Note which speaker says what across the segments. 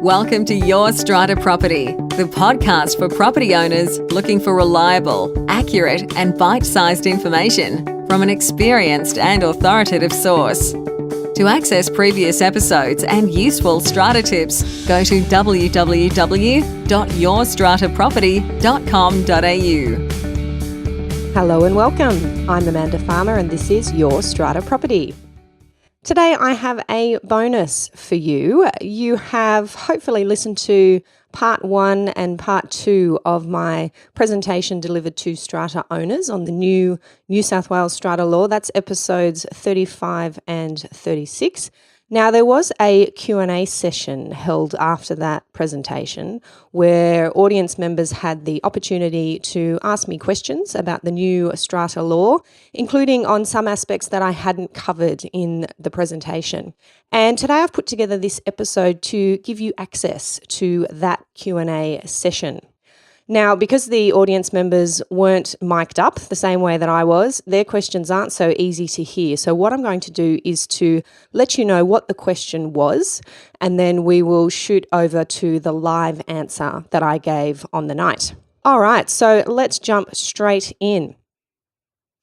Speaker 1: Welcome to Your Strata Property, the podcast for property owners looking for reliable, accurate, and bite-sized information from an experienced and authoritative source. To access previous episodes and useful strata tips, go to www.yourstrataproperty.com.au.
Speaker 2: Hello and welcome. I'm Amanda Farmer and this is Your Strata Property. Today I have a bonus for you. You have hopefully listened to part 1 and part 2 of my presentation delivered to strata owners on the new New South Wales Strata Law. That's episodes 35 and 36. Now, there was a Q&A session held after that presentation where audience members had the opportunity to ask me questions about the new strata law, including on some aspects that I hadn't covered in the presentation. And today I've put together this episode to give you access to that Q&A session. Now, because the audience members weren't mic'd up the same way that I was, their questions aren't so easy to hear. So what I'm going to do is to let you know what the question was, and then we will shoot over to the live answer that I gave on the night. All right, so let's jump straight in.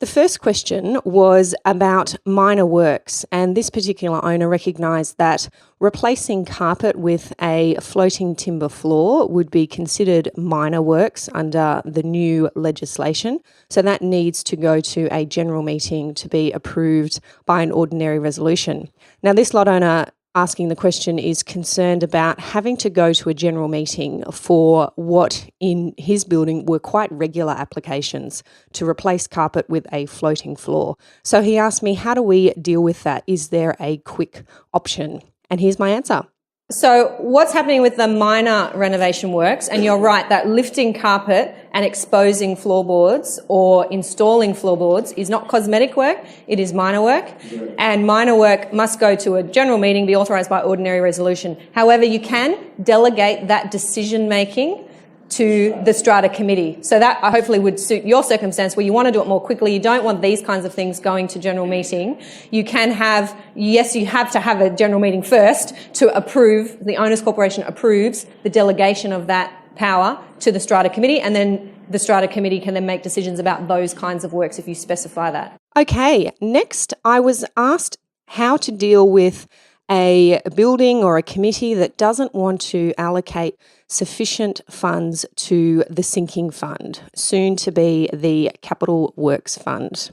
Speaker 2: The first question was about minor works, and this particular owner recognised that replacing carpet with a floating timber floor would be considered minor works under the new legislation. So that needs to go to a general meeting to be approved by an ordinary resolution. Now, this lot owner asking the question is concerned about having to go to a general meeting for what in his building were quite regular applications to replace carpet with a floating floor. So he asked me, how do we deal with that? Is there a quick option? And here's my answer. So what's happening with the minor renovation works, and you're right that lifting carpet and exposing floorboards or installing floorboards is not cosmetic work, it is minor work. And minor work must go to a general meeting, be authorised by ordinary resolution. However, you can delegate that decision making to the strata committee. So that hopefully would suit your circumstance where you want to do it more quickly. You don't want these kinds of things going to general meeting. You can have, yes, you have to have a general meeting first to approve, the owners corporation approves the delegation of that power to the strata committee, and then the strata committee can then make decisions about those kinds of works if you specify that. Okay, next I was asked how to deal with a building or a committee that doesn't want to allocate sufficient funds to the sinking fund, soon to be the Capital Works Fund.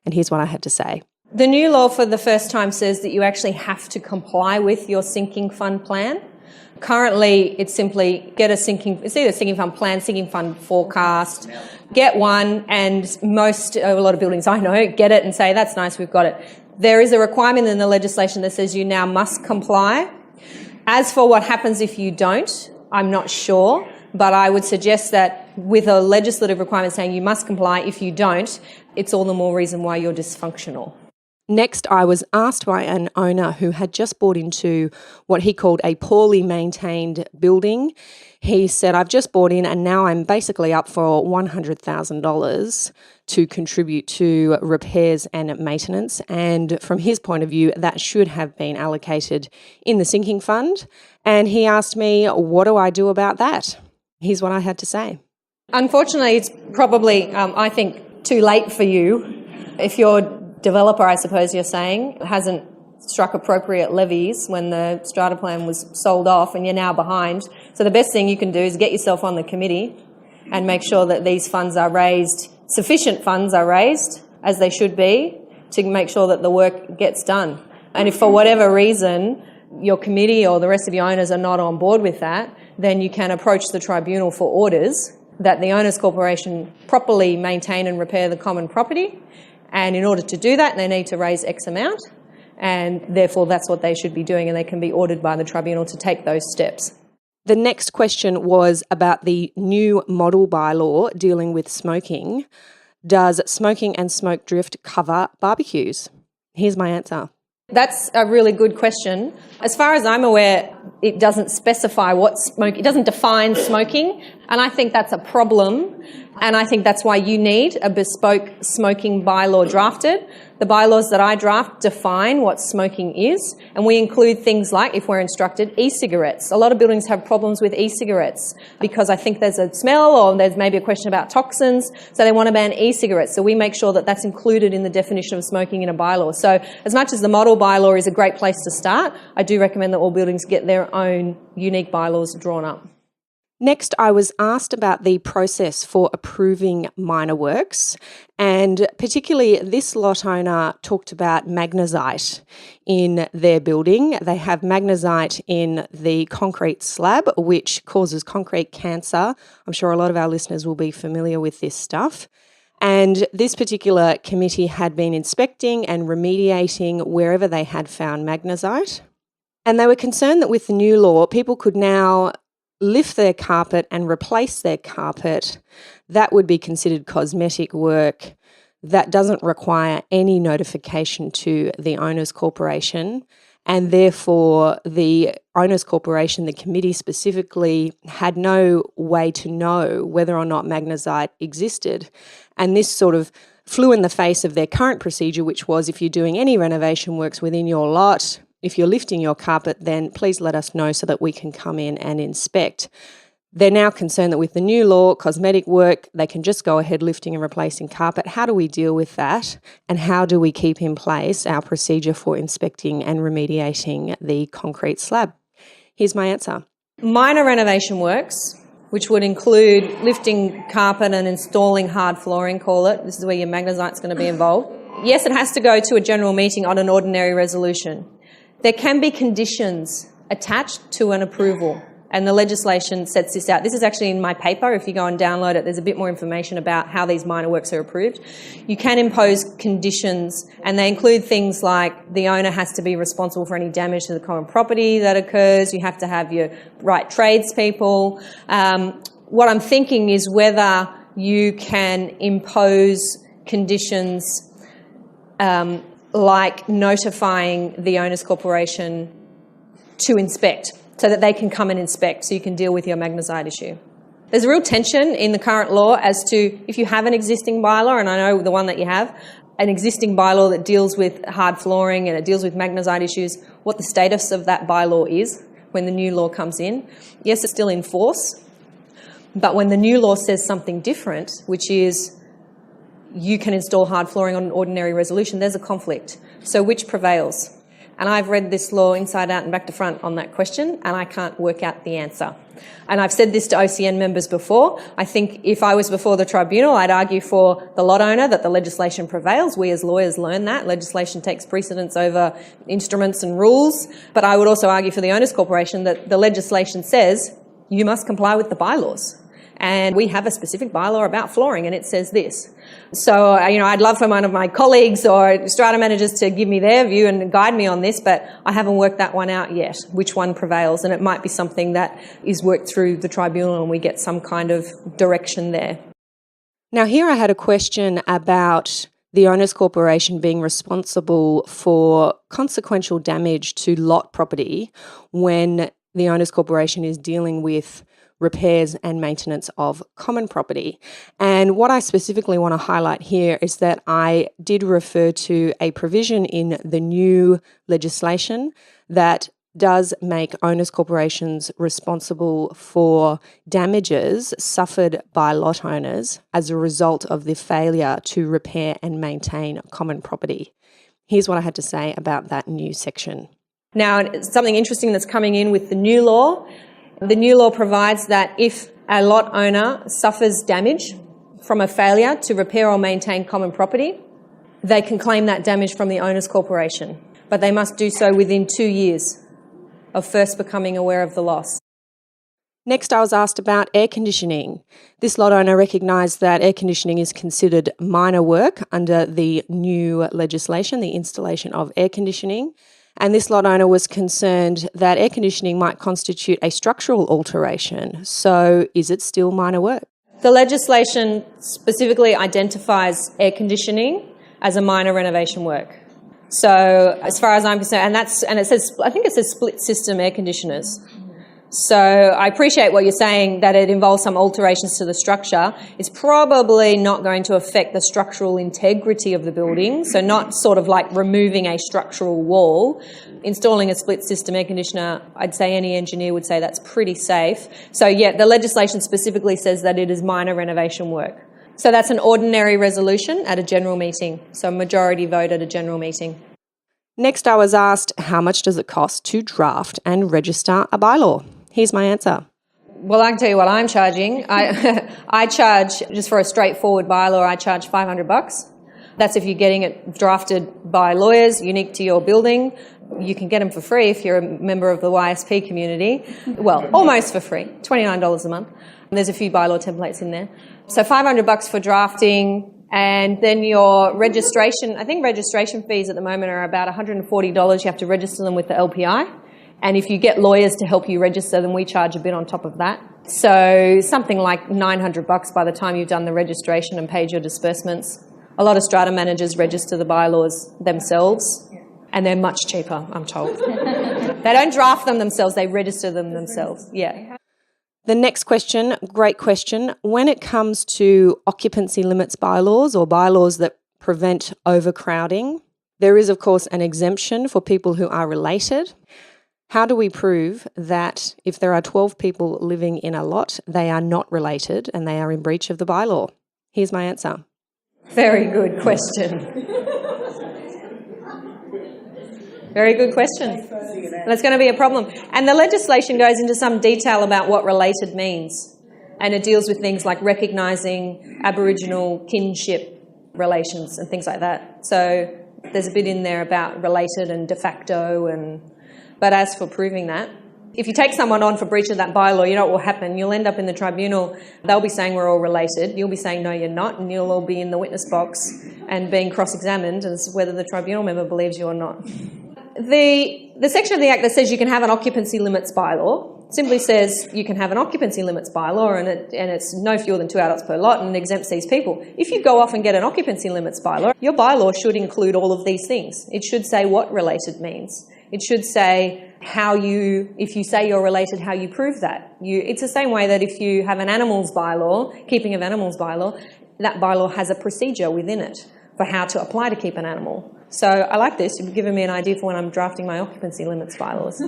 Speaker 2: And here's what I had to say. The new law for the first time says that you actually have to comply with your sinking fund plan. Currently, it's simply get it's either sinking fund plan, sinking fund forecast, get one, and a lot of buildings I know get it and say, that's nice, we've got it. There is a requirement in the legislation that says you now must comply. As for what happens if you don't, I'm not sure, but I would suggest that with a legislative requirement saying you must comply, if you don't, it's all the more reason why you're dysfunctional. Next, I was asked by an owner who had just bought into what he called a poorly maintained building. He said, I've just bought in and now I'm basically up for $100,000 to contribute to repairs and maintenance. And from his point of view, that should have been allocated in the sinking fund. And he asked me, what do I do about that? Here's what I had to say. Unfortunately, it's probably, I think, too late for you. If your developer, I suppose you're saying, hasn't struck appropriate levies when the strata plan was sold off and you're now behind. So the best thing you can do is get yourself on the committee and make sure that these funds are raised, sufficient funds are raised, as they should be, to make sure that the work gets done. And if for whatever reason your committee or the rest of your owners are not on board with that, then you can approach the tribunal for orders that the owners corporation properly maintain and repair the common property. And in order to do that, they need to raise X amount. And therefore, that's what they should be doing, and they can be ordered by the tribunal to take those steps. The next question was about the new model bylaw dealing with smoking. Does smoking and smoke drift cover barbecues? Here's my answer. That's a really good question. As far as I'm aware, it doesn't specify it doesn't define smoking, and I think that's a problem.
Speaker 3: And I think that's why you need a bespoke smoking bylaw drafted. The bylaws that I draft define what smoking is, and we include things like, if we're instructed, e-cigarettes. A lot of buildings have problems with e-cigarettes because I think there's a smell or there's maybe a question about toxins, so they want to ban e-cigarettes. So we make sure that that's included in the definition of smoking in a bylaw. So as much as the model bylaw is a great place to start, I do recommend that all buildings get their own unique bylaws drawn up.
Speaker 2: Next, I was asked about the process for approving minor works, and particularly this lot owner talked about magnesite in their building. They have magnesite in the concrete slab, which causes concrete cancer. I'm sure a lot of our listeners will be familiar with this stuff. And this particular committee had been inspecting and remediating wherever they had found magnesite. And they were concerned that with the new law, people could now lift their carpet and replace their carpet. That would be considered cosmetic work. That doesn't require any notification to the owners' corporation, and therefore the owners' corporation, the committee specifically, had no way to know whether or not magnesite existed. And this sort of flew in the face of their current procedure, which was if you're doing any renovation works within your lot, if you're lifting your carpet, then please let us know so that we can come in and inspect. They're now concerned that with the new law, cosmetic work, they can just go ahead lifting and replacing carpet. How do we deal with that? And how do we keep in place our procedure for inspecting and remediating the concrete slab? Here's my answer.
Speaker 3: Minor renovation works, which would include lifting carpet and installing hard flooring, call it. This is where your magnesite's going to be involved. Yes, it has to go to a general meeting on an ordinary resolution. There can be conditions attached to an approval, and the legislation sets this out. This is actually in my paper. If you go and download it, there's a bit more information about how these minor works are approved. You can impose conditions, and they include things like the owner has to be responsible for any damage to the common property that occurs. You have to have your right tradespeople. What I'm thinking is whether you can impose conditions like notifying the owners' corporation to inspect so that they can come and inspect so you can deal with your magnesite issue. There's a real tension in the current law as to if you have an existing bylaw, and I know the one that you have, an existing bylaw that deals with hard flooring and it deals with magnesite issues, what the status of that bylaw is when the new law comes in. Yes, it's still in force, but when the new law says something different, which is you can install hard flooring on an ordinary resolution, there's a conflict. So which prevails? And I've read this law inside out and back to front on that question, and I can't work out the answer. And I've said this to OCN members before. I think if I was before the tribunal, I'd argue for the lot owner that the legislation prevails. We as lawyers learn that. Legislation takes precedence over instruments and rules. But I would also argue for the owners' corporation that the legislation says you must comply with the bylaws. And we have a specific bylaw about flooring, and it says this. So, I'd love for one of my colleagues or strata managers to give me their view and guide me on this, but I haven't worked that one out yet, which one prevails. And it might be something that is worked through the tribunal and we get some kind of direction there.
Speaker 2: Now, here I had a question about the owners' corporation being responsible for consequential damage to lot property when the owners' corporation is dealing with repairs and maintenance of common property. And what I specifically want to highlight here is that I did refer to a provision in the new legislation that does make owners' corporations responsible for damages suffered by lot owners as a result of the failure to repair and maintain common property. Here's what I had to say about that new section.
Speaker 3: Now, something interesting that's coming in with the new law. The new law provides that if a lot owner suffers damage from a failure to repair or maintain common property, they can claim that damage from the owners' corporation, but they must do so within 2 years of first becoming aware of the loss.
Speaker 2: Next, I was asked about air conditioning. This lot owner recognised that air conditioning is considered minor work under the new legislation, the installation of air conditioning. And this lot owner was concerned that air conditioning might constitute a structural alteration. So is it still minor work?
Speaker 3: The legislation specifically identifies air conditioning as a minor renovation work. So as far as I'm concerned, and it says, I think it says split system air conditioners. So I appreciate what you're saying, that it involves some alterations to the structure. It's probably not going to affect the structural integrity of the building, so not sort of like removing a structural wall. Installing a split system air conditioner, I'd say any engineer would say that's pretty safe. So yeah, the legislation specifically says that it is minor renovation work. So that's an ordinary resolution at a general meeting, so majority vote at a general meeting.
Speaker 2: Next, I was asked, how much does it cost to draft and register a bylaw? Here's my answer.
Speaker 3: Well, I can tell you what I'm charging. I charge, just for a straightforward bylaw, I charge $500. That's if you're getting it drafted by lawyers unique to your building. You can get them for free if you're a member of the YSP community. Well, almost for free, $29 a month. And there's a few bylaw templates in there. So $500 for drafting, and then your registration, I think registration fees at the moment are about $140. You have to register them with the LPI. And if you get lawyers to help you register them, we charge a bit on top of that. So something like $900 by the time you've done the registration and paid your disbursements. A lot of strata managers register the bylaws themselves, and they're much cheaper, I'm told. They don't draft them themselves, they register them themselves. Yeah.
Speaker 2: The next question, great question. When it comes to occupancy limits bylaws or bylaws that prevent overcrowding, there is, of course, an exemption for people who are related. How do we prove that if there are 12 people living in a lot, they are not related and they are in breach of the bylaw? Here's my answer.
Speaker 3: Very good question. Very good question. That's going to be a problem. And the legislation goes into some detail about what related means. And it deals with things like recognising Aboriginal kinship relations and things like that. So there's a bit in there about related and de facto. But as for proving that, if you take someone on for breach of that bylaw, you know what will happen? You'll end up in the tribunal. They'll be saying we're all related. You'll be saying no, you're not. And you'll all be in the witness box and being cross-examined as whether the tribunal member believes you or not. The section of the Act that says you can have an occupancy limits bylaw simply says you can have an occupancy limits bylaw and it's no fewer than 2 adults per lot and exempts these people. If you go off and get an occupancy limits bylaw, your bylaw should include all of these things. It should say what related means. It should say how you, if you say you're related, how you prove that. It's the same way that if you have an animals bylaw, keeping of animals bylaw, that bylaw has a procedure within it for how to apply to keep an animal. So I like this. You've given me an idea for when I'm drafting my occupancy limits bylaws.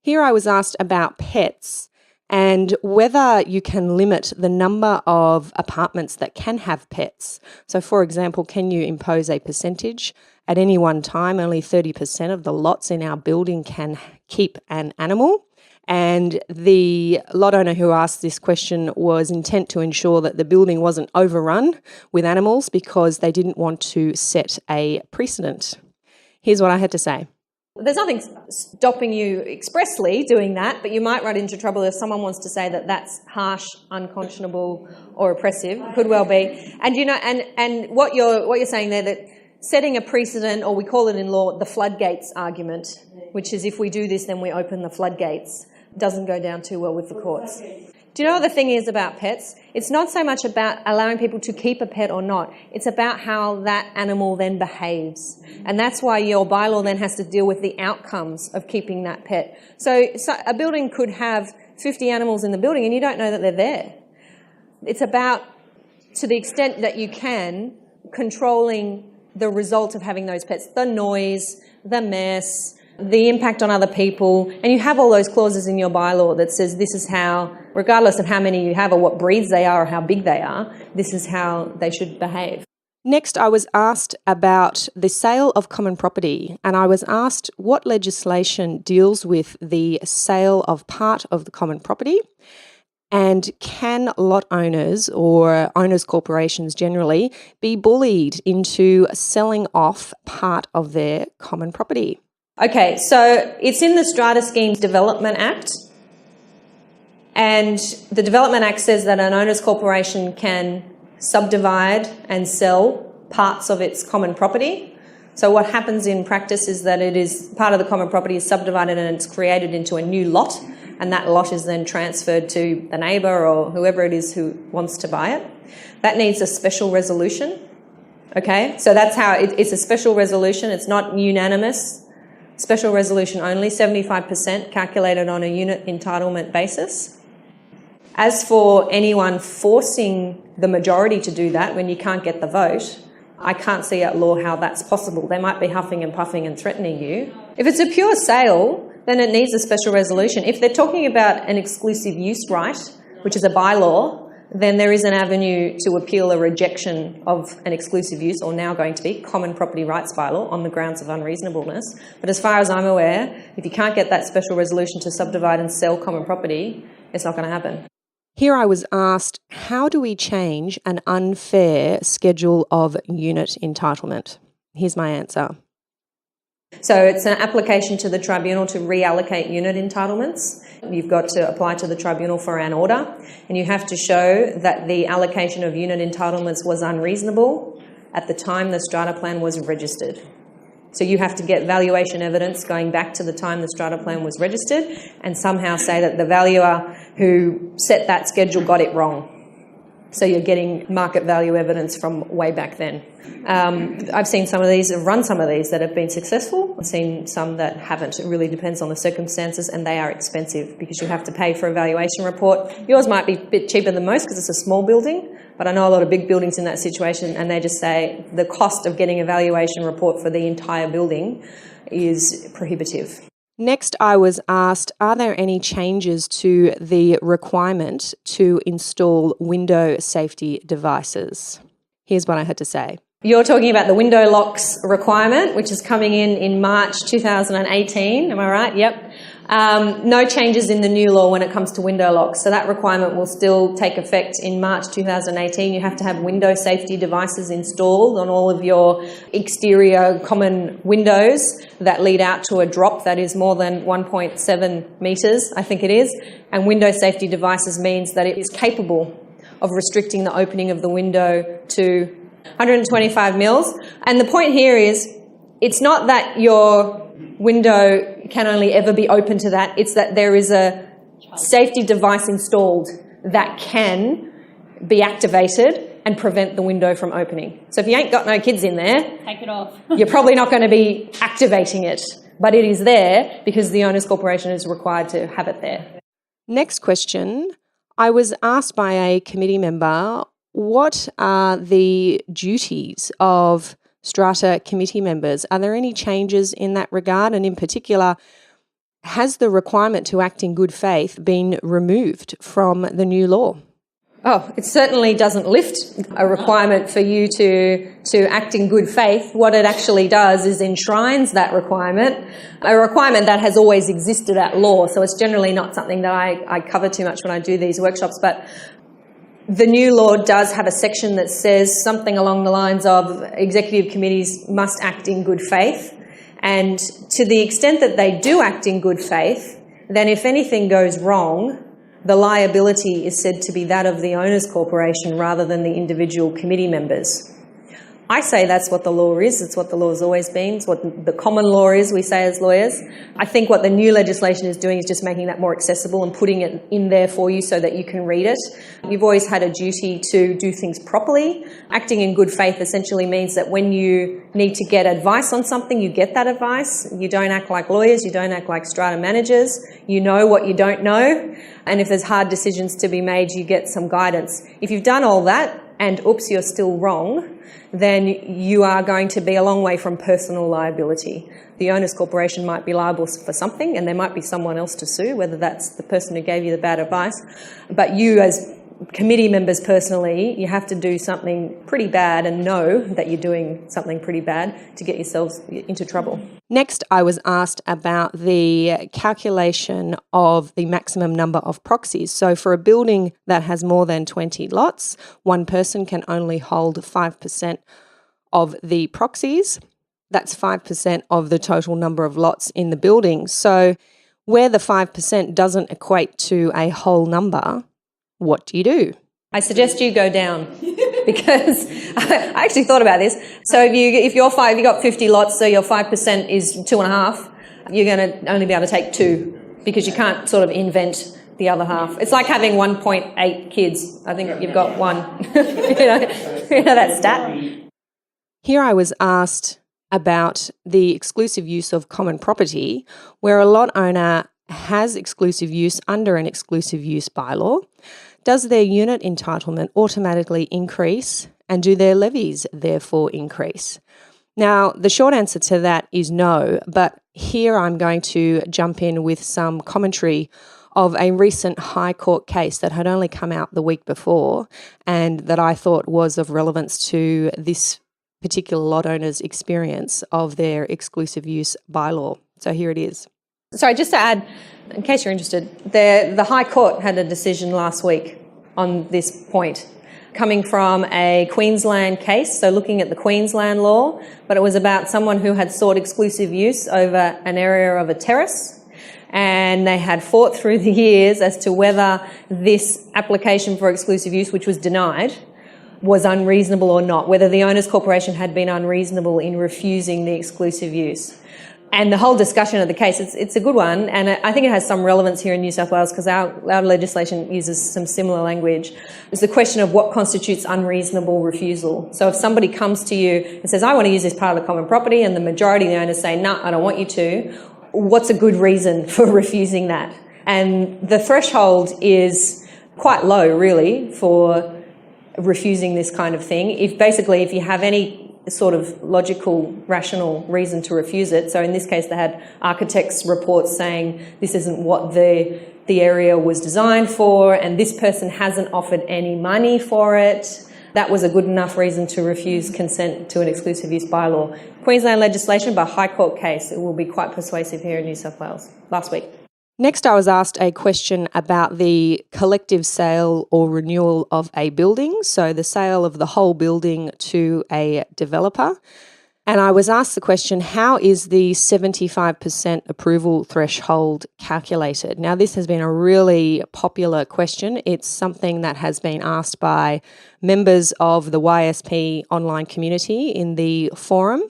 Speaker 2: Here I was asked about pets and whether you can limit the number of apartments that can have pets. So, for example, can you impose a percentage? At any one time, only 30% of the lots in our building can keep an animal. And the lot owner who asked this question was intent to ensure that the building wasn't overrun with animals because they didn't want to set a precedent. Here's what I had to say.
Speaker 3: There's nothing stopping you expressly doing that, but you might run into trouble if someone wants to say that that's harsh, unconscionable, or oppressive. It could well be. And you know, and what you're saying there, that setting a precedent, or we call it in law the floodgates argument, which is if we do this, then we open the floodgates, doesn't go down too well with the courts. Do you know what the thing is about pets? It's not so much about allowing people to keep a pet or not. It's about how that animal then behaves. And that's why your bylaw then has to deal with the outcomes of keeping that pet. So a building could have 50 animals in the building and you don't know that they're there. It's about, to the extent that you can, controlling the result of having those pets, the noise, the mess, the impact on other people, and you have all those clauses in your bylaw that says this is how, regardless of how many you have or what breeds they are or how big they are, this is how they should behave.
Speaker 2: Next, I was asked about the sale of common property, and I was asked what legislation deals with the sale of part of the common property, and can lot owners or owners corporations generally be bullied into selling off part of their common property?
Speaker 3: Okay, so it's in the Strata Schemes Development Act, and the Development Act says that an owners corporation can subdivide and sell parts of its common property. So what happens in practice is that it is part of the common property is subdivided and it's created into a new lot, and that lot is then transferred to the neighbour or whoever it is who wants to buy it. That needs a special resolution. Okay, so that's how it's a special resolution. It's not unanimous. special resolution only, 75% calculated on a unit entitlement basis. As for anyone forcing the majority to do that when you can't get the vote, I can't see at law how that's possible. They might be huffing and puffing and threatening you. If it's a pure sale, then it needs a special resolution. If they're talking about an exclusive use right, which is a bylaw, then there is an avenue to appeal a rejection of an exclusive use, or now going to be common property rights bylaw, on the grounds of unreasonableness. But as far as I'm aware, if you can't get that special resolution to subdivide and sell common property, it's not going to happen.
Speaker 2: Here I was asked, how do we change an unfair schedule of unit entitlement? Here's my answer.
Speaker 3: So it's an application to the tribunal to reallocate unit entitlements. You've got to apply to the tribunal for an order, and you have to show that the allocation of unit entitlements was unreasonable at the time the strata plan was registered. So you have to get valuation evidence going back to the time the strata plan was registered and somehow say that the valuer who set that schedule got it wrong. So you're getting market value evidence from way back then. I've seen some of these, I've run some of these that have been successful. I've seen some that haven't. It really depends on the circumstances, and they are expensive because you have to pay for a valuation report. Yours might be a bit cheaper than most because it's a small building, but I know a lot of big buildings in that situation, and they just say the cost of getting a valuation report for the entire building is prohibitive.
Speaker 2: Next, I was asked, are there any changes to the requirement to install window safety devices? Here's what I had to say.
Speaker 3: You're talking about the window locks requirement, which is coming in March 2018. Am I right? Yep. No changes in the new law when it comes to window locks. So that requirement will still take effect in March 2018. You have to have window safety devices installed on all of your exterior common windows that lead out to a drop that is more than 1.7 metres, I think it is. And window safety devices means that it is capable of restricting the opening of the window to 125 mils. And the point here is, it's not that your window can only ever be open to that, it's that there is a safety device installed that can be activated and prevent the window from opening. So if you ain't got no kids in there,
Speaker 4: take it off.
Speaker 3: You're probably not going to be activating it, but it is there because the Owners Corporation is required to have it there.
Speaker 2: Next question. I was asked by a committee member, what are the duties of Strata committee members? Are there any changes in that regard? And in particular, has the requirement to act in good faith been removed from the new law?
Speaker 3: Oh, it certainly doesn't lift a requirement for you to act in good faith. What it actually does is enshrines that requirement, a requirement that has always existed at law. So it's generally not something that I cover too much when I do these workshops, but the new law does have a section that says something along the lines of executive committees must act in good faith. And to the extent that they do act in good faith, then if anything goes wrong, the liability is said to be that of the Owners Corporation rather than the individual committee members. I say that's what the law is. It's what the law has always been. It's what the common law is, we say as lawyers. I think what the new legislation is doing is just making that more accessible and putting it in there for you so that you can read it. You've always had a duty to do things properly. Acting in good faith essentially means that when you need to get advice on something, you get that advice. You don't act like lawyers. You don't act like strata managers. You know what you don't know. And if there's hard decisions to be made, you get some guidance. If you've done all that and oops, you're still wrong, then you are going to be a long way from personal liability. The Owners Corporation might be liable for something and there might be someone else to sue, whether that's the person who gave you the bad advice. But you as committee members personally, you have to do something pretty bad and know that you're doing something pretty bad to get yourselves into trouble.
Speaker 2: Next, I was asked about the calculation of the maximum number of proxies. So for a building that has more than 20 lots, one person can only hold 5% of the proxies. That's 5% of the total number of lots in the building. So where the 5% doesn't equate to a whole number, what do you do?
Speaker 3: I suggest you go down because I actually thought about this. So if you got 50 lots, so your 5% is 2.5, you're going to only be able to take 2 because you can't sort of invent the other half. It's like having 1.8 kids. I think you've got one. you know that stat.
Speaker 2: Here I was asked, about the exclusive use of common property, where a lot owner has exclusive use under an exclusive use bylaw. Does their unit entitlement automatically increase, and do their levies therefore increase? Now, the short answer to that is no, but here I'm going to jump in with some commentary of a recent High Court case that had only come out the week before and that I thought was of relevance to this particular lot owner's experience of their exclusive use bylaw. So here it is.
Speaker 3: Sorry, just to add, in case you're interested, the High Court had a decision last week on this point, coming from a Queensland case, so looking at the Queensland law, but it was about someone who had sought exclusive use over an area of a terrace, and they had fought through the years as to whether this application for exclusive use, which was denied, was unreasonable or not, whether the owners' corporation had been unreasonable in refusing the exclusive use. And the whole discussion of the case, it's a good one, and I think it has some relevance here in New South Wales because our legislation uses some similar language. It's the question of what constitutes unreasonable refusal. So if somebody comes to you and says, I want to use this part of the common property, and the majority of the owners say, no, I don't want you to, what's a good reason for refusing that? And the threshold is quite low, really, for refusing this kind of thing. If you have any sort of logical, rational reason to refuse it. So in this case, they had architects' reports saying this isn't what the area was designed for, and this person hasn't offered any money for it. That was a good enough reason to refuse consent to an exclusive use bylaw. Queensland legislation by High Court case, it will be quite persuasive here in New South Wales last week.
Speaker 2: Next, I was asked a question about the collective sale or renewal of a building, so the sale of the whole building to a developer. And I was asked the question, how is the 75% approval threshold calculated? Now, this has been a really popular question. It's something that has been asked by members of the YSP online community in the forum.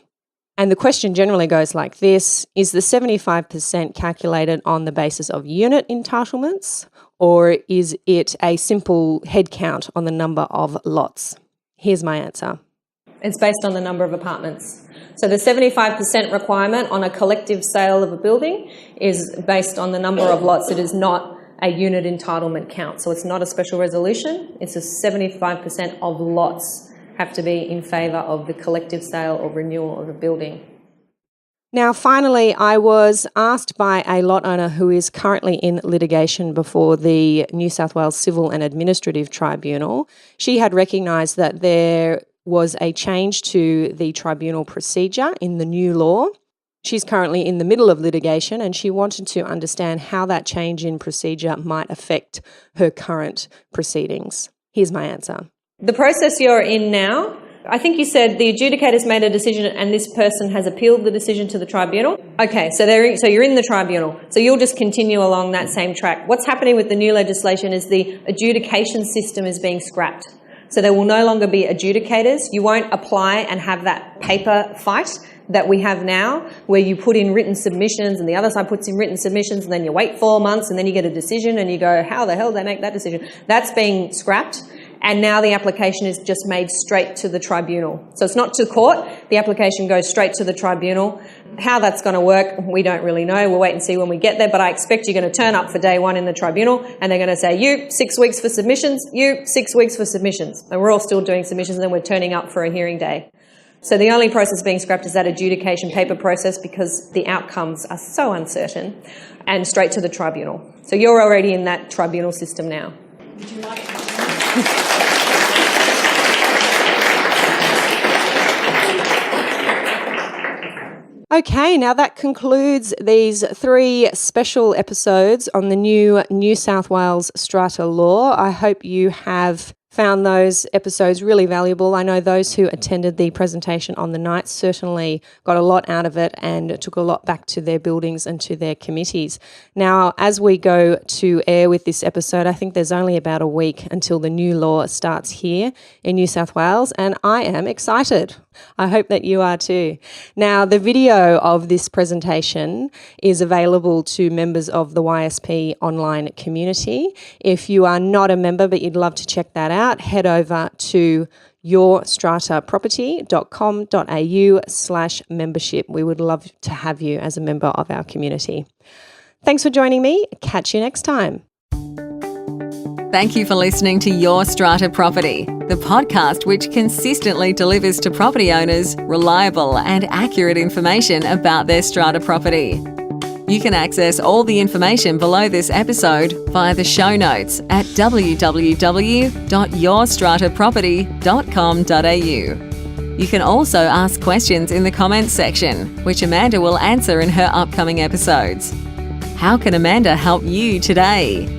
Speaker 2: And the question generally goes like this: is the 75% calculated on the basis of unit entitlements, or is it a simple head count on the number of lots? Here's my answer.
Speaker 3: It's based on the number of apartments. So the 75% requirement on a collective sale of a building is based on the number of lots. It is not a unit entitlement count. So it's not a special resolution. It's a 75% of lots have to be in favour of the collective sale or renewal of a building.
Speaker 2: Now, finally, I was asked by a lot owner who is currently in litigation before the New South Wales Civil and Administrative Tribunal. She had recognised that there was a change to the tribunal procedure in the new law. She's currently in the middle of litigation, and she wanted to understand how that change in procedure might affect her current proceedings. Here's my answer.
Speaker 3: The process you're in now, I think you said the adjudicator's made a decision and this person has appealed the decision to the tribunal. Okay, so you're in the tribunal. So you'll just continue along that same track. What's happening with the new legislation is the adjudication system is being scrapped. So there will no longer be adjudicators. You won't apply and have that paper fight that we have now, where you put in written submissions and the other side puts in written submissions and then you wait 4 months and then you get a decision and you go, how the hell did they make that decision? That's being scrapped. And now the application is just made straight to the tribunal. So it's not to court. The application goes straight to the tribunal. How that's going to work, we don't really know. We'll wait and see when we get there. But I expect you're going to turn up for day one in the tribunal and they're going to say, you, 6 weeks for submissions, you, 6 weeks for submissions. And we're all still doing submissions and then we're turning up for a hearing day. So the only process being scrapped is that adjudication paper process because the outcomes are so uncertain, and straight to the tribunal. So you're already in that tribunal system now. Would you like
Speaker 2: Okay, now that concludes these 3 special episodes on the new New South Wales Strata Law. I hope you have found those episodes really valuable. I know those who attended the presentation on the night certainly got a lot out of it and took a lot back to their buildings and to their committees. Now, as we go to air with this episode, I think there's only about a week until the new law starts here in New South Wales, and I am excited. I hope that you are too. Now, the video of this presentation is available to members of the YSP online community. If you are not a member but you'd love to check that out, head over to yourstrataproperty.com.au/membership. We would love to have you as a member of our community. Thanks for joining me. Catch you next time.
Speaker 1: Thank you for listening to Your Strata Property, the podcast which consistently delivers to property owners reliable and accurate information about their strata property. You can access all the information below this episode via the show notes at www.yourstrataproperty.com.au. You can also ask questions in the comments section, which Amanda will answer in her upcoming episodes. How can Amanda help you today?